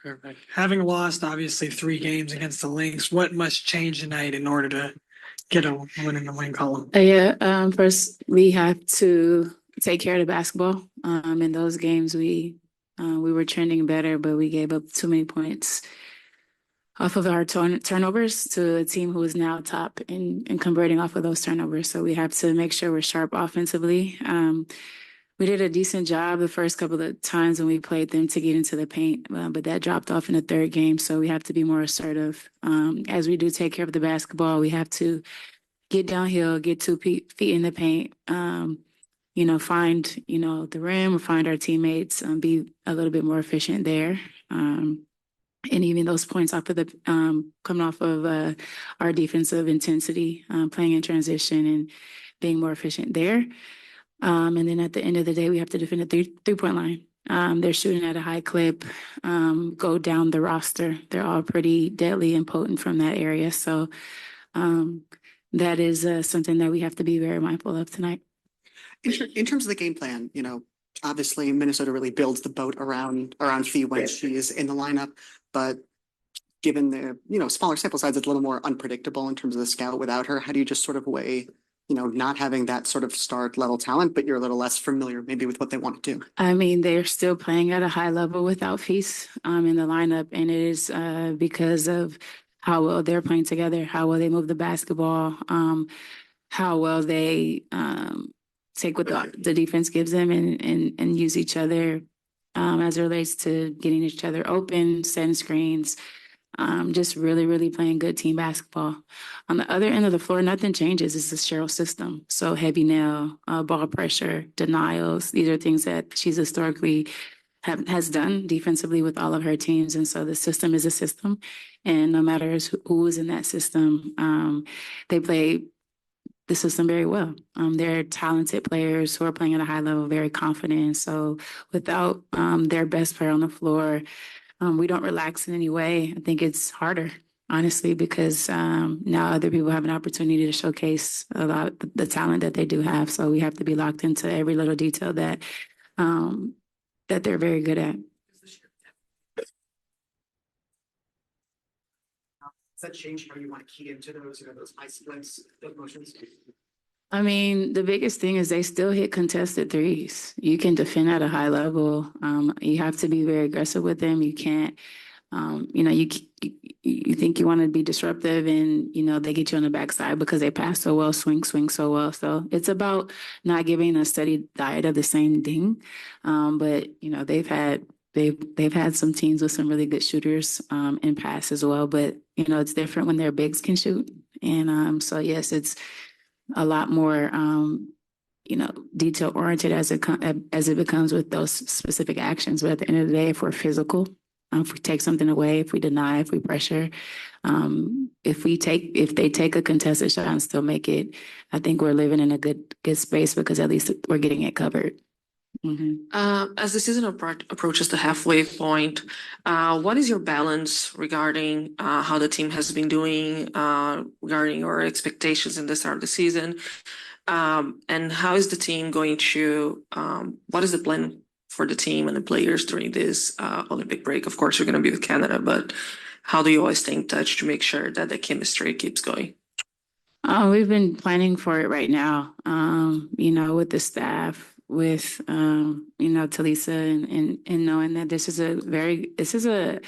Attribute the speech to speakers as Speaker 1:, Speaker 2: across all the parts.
Speaker 1: Perfect. Having lost obviously 3 games against the Lynx, what must change tonight in order to get a win in the win column?
Speaker 2: First we have to take care of the basketball. In those games we were trending better, but we gave up too many points off of our turnovers to a team who is now top in converting off of those turnovers. So we have to make sure we're sharp offensively. We did a decent job the first couple of times when we played them to get into the paint, but that dropped off in the third game. So we have to be more assertive. As we do take care of the basketball, we have to get downhill, get 2 feet in the paint, find, the rim, find our teammates, be a little bit more efficient there. And even those points off of the coming off of our defensive intensity, playing in transition and being more efficient there. And then at the end of the day, we have to defend the three-point line. They're shooting at a high clip, go down the roster. They're all pretty deadly and potent from that area. So that is something that we have to be very mindful of tonight.
Speaker 3: In terms of the game plan, obviously Minnesota really builds the boat around Fee when she is in the lineup, but given the, smaller sample size, it's a little more unpredictable in terms of the scout without her. How do you just sort of weigh, not having that sort of start level talent, but you're a little less familiar maybe with what they want to do?
Speaker 2: I mean, they're still playing at a high level without Feast in the lineup, and it is because of how well they're playing together, how well they move the basketball, how well they take what the defense gives them and use each other as it relates to getting each other open, setting screens, just really, really playing good team basketball. On the other end of the floor, nothing changes. It's the Cheryl system. So heavy nail, ball pressure, denials. These are things that she's historically has done defensively with all of her teams. And so the system is a system. And no matter who is in that system, they play the system very well. They're talented players who are playing at a high level, very confident. So without their best player on the floor, we don't relax in any way. I think it's harder, honestly, because now other people have an opportunity to showcase a lot of the talent that they do have. So we have to be locked into every little detail that they're very good at.
Speaker 3: Does that change how you want to key into those high splits, those motions?
Speaker 2: I mean, the biggest thing is they still hit contested threes. You can defend at a high level. You have to be very aggressive with them. You can't, you think you want to be disruptive and, they get you on the backside because they pass so well, swing so well. So it's about not giving a steady diet of the same thing. But, they've had some teams with some really good shooters in pass as well. But, it's different when their bigs can shoot. And so, yes, it's a lot more, detail oriented as it becomes with those specific actions. But at the end of the day, if we're physical, if we take something away, if we deny, if we pressure, if they take a contested shot and still make it, I think we're living in a good space because at least we're getting it covered.
Speaker 4: Mm-hmm. As the season approaches the halfway point, what is your balance regarding how the team has been doing, regarding your expectations in the start of the season? And how is the team going to, what is the plan for the team and the players during this Olympic break? Of course, you're going to be with Canada, but how do you always stay in touch to make sure that the chemistry keeps going?
Speaker 2: We've been planning for it right now, with the staff, with Talisa and knowing that this is a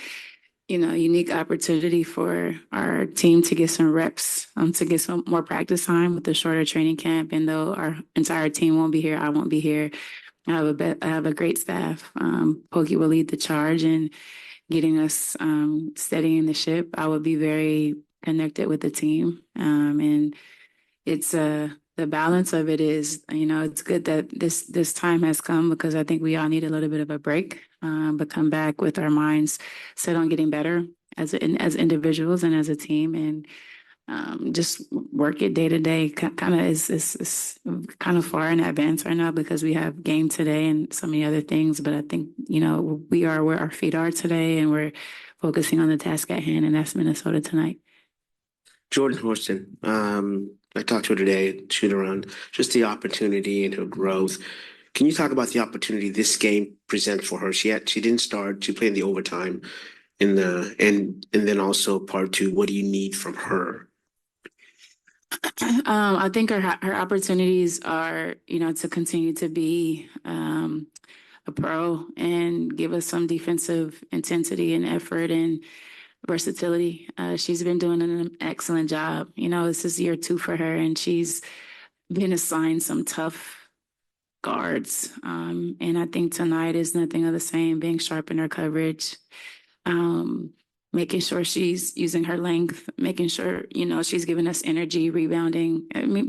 Speaker 2: unique opportunity for our team to get some reps, to get some more practice time with the shorter training camp. And though our entire team won't be here, I won't be here. I have a great staff. Pokey will lead the charge in getting us steadying the ship. I will be very connected with the team, and it's the balance of it is, it's good that this time has come because I think we all need a little bit of a break, but come back with our minds set on getting better as individuals and as a team, and just work it day to day. Kind of is kind of far in advance right now because we have game today and so many other things. But I think we are where our feet are today, and we're focusing on the task at hand, and that's Minnesota tonight.
Speaker 5: Jordan Horston, I talked to her today, shoot around, just the opportunity and her growth. Can you talk about the opportunity this game presents for her? She didn't start, she played in the overtime. in the and then also part two, what do you need from her?
Speaker 2: I think her opportunities are, to continue to be a pro and give us some defensive intensity and effort and versatility. She's been doing an excellent job. This is year 2 for her, and she's been assigned some tough guards. And I think tonight is nothing of the same, being sharp in her coverage, making sure she's using her length, making sure, she's giving us energy, rebounding,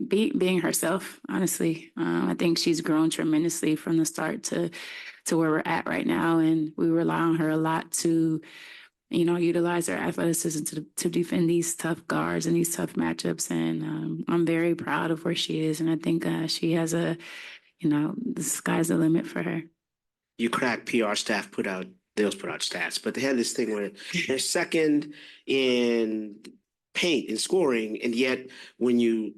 Speaker 2: being herself, honestly. I think she's grown tremendously from the start to where we're at right now. And we rely on her a lot to, utilize her athleticism to defend these tough guards and these tough matchups. And I'm very proud of where she is. And I think she has the sky's the limit for her.
Speaker 5: You crack PR staff they'll put out stats, but they had this thing where they're second in paint and scoring, and yet when you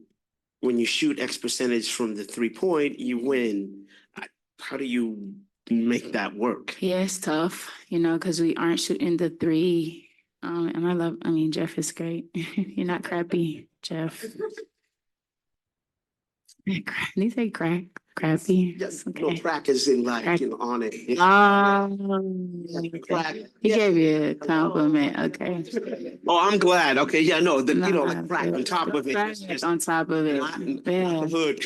Speaker 5: shoot X percentage from the 3-point, you win. How do you make that work?
Speaker 2: Yeah, it's tough, because we aren't shooting the 3. And Jeff is great. You're not crappy, Jeff. Did he say crappy?
Speaker 5: Yes,
Speaker 2: Okay.
Speaker 5: no, crack is in like
Speaker 2: Crack.
Speaker 5: on it.
Speaker 2: Okay. He gave you a compliment. Okay.
Speaker 5: Oh, I'm glad. Okay, yeah, no,
Speaker 2: Nah,
Speaker 5: crack on top of it.
Speaker 2: crack on top of it.
Speaker 5: Not
Speaker 2: Yeah.
Speaker 5: the hood.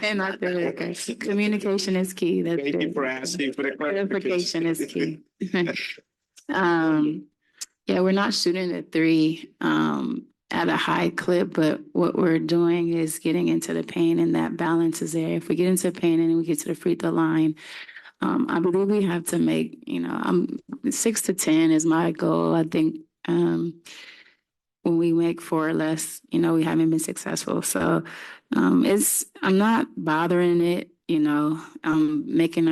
Speaker 2: And not the hood. Okay. Communication is key. That's
Speaker 5: Thank you
Speaker 2: good.
Speaker 5: for asking for the
Speaker 2: Clarification is key. Yeah, we're not shooting at 3 at a high clip, but what we're doing is getting into the paint, and that balance is there. If we get into paint and we get to the free throw line, I believe we have to make, 6 to 10 is my goal. I think when we make 4 or less, we haven't been successful. So I'm not bothering it. Making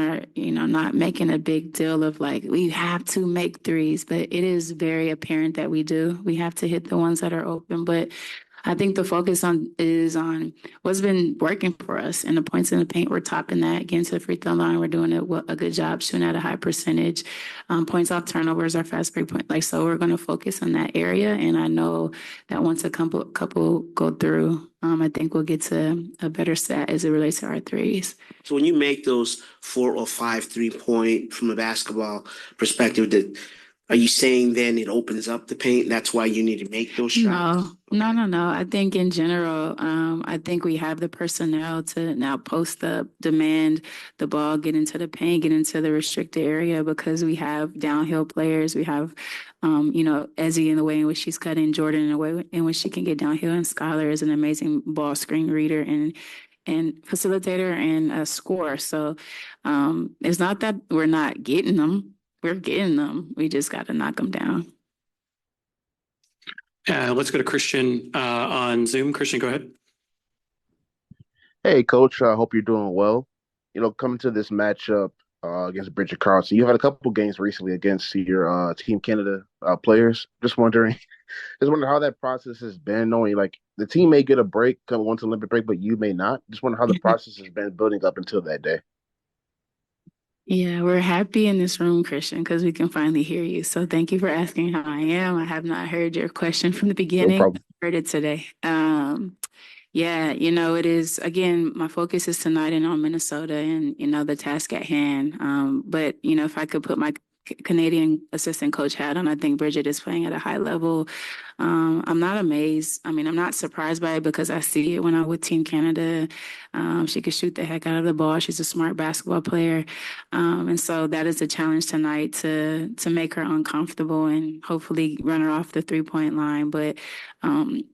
Speaker 2: not making a big deal of like, we have to make 3s, but it is very apparent that we do. We have to hit the ones that are open, but I think the focus is on what's been working for us, and the points in the paint, we're topping that. Getting to the free throw line, we're doing a good job shooting at a high percentage. Points off turnovers, our fast break point. So we're going to focus on that area, and I know that once a couple go through, I think we'll get to a better set as it relates to our 3s.
Speaker 5: So when you make those 4 or 5 3-point from a basketball perspective, are you saying then it opens up the paint? That's why you need to make those shots?
Speaker 2: No. I think in general, I think we have the personnel to now post up, demand the ball, get into the paint, get into the restricted area, because we have downhill players. We have, Ezzy in the way in which she's cutting, Jordan in the way in which she can get downhill, and Skylar is an amazing ball screen reader and facilitator and a scorer. So it's not that we're not getting them. We're getting them. We just got to knock them down.
Speaker 6: Let's go to Christian on Zoom. Christian, go ahead.
Speaker 7: Hey, Coach. I hope you're doing well. Coming to this matchup against Bridget Carlson, you had a couple games recently against your Team Canada players. Just wondering how that process has been, knowing like the team may get a break, once Olympic break, but you may not. Just wonder how the process has been building up until that day.
Speaker 2: Yeah, we're happy in this room, Christian, because we can finally hear you. So thank you for asking how I am. I have not heard your question from the beginning.
Speaker 7: No problem.
Speaker 2: I heard it today. Yeah, it is, again, my focus is tonight and on Minnesota and, the task at hand. But, if I could put my Canadian assistant coach hat on, I think Bridget is playing at a high level. I'm not amazed. I'm not surprised by it, because I see it when I'm with Team Canada. She can shoot the heck out of the ball. She's a smart basketball player. And so that is a challenge tonight to make her uncomfortable and hopefully run her off the 3-point line. But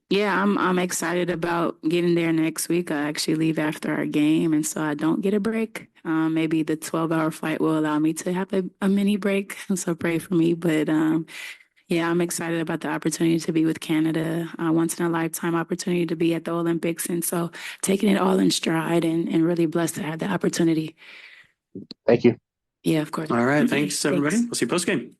Speaker 2: yeah, I'm excited about getting there next week. I actually leave after our game, and so I don't get a break. Maybe the 12-hour flight will allow me to have a mini break. So pray for me. But yeah, I'm excited about the opportunity to be with Canada, once in a lifetime opportunity to be at the Olympics. And so taking it all in stride and really blessed to have the opportunity.
Speaker 7: Thank you.
Speaker 2: Yeah, of course.
Speaker 6: All right. Thanks, everybody. We'll see you post game.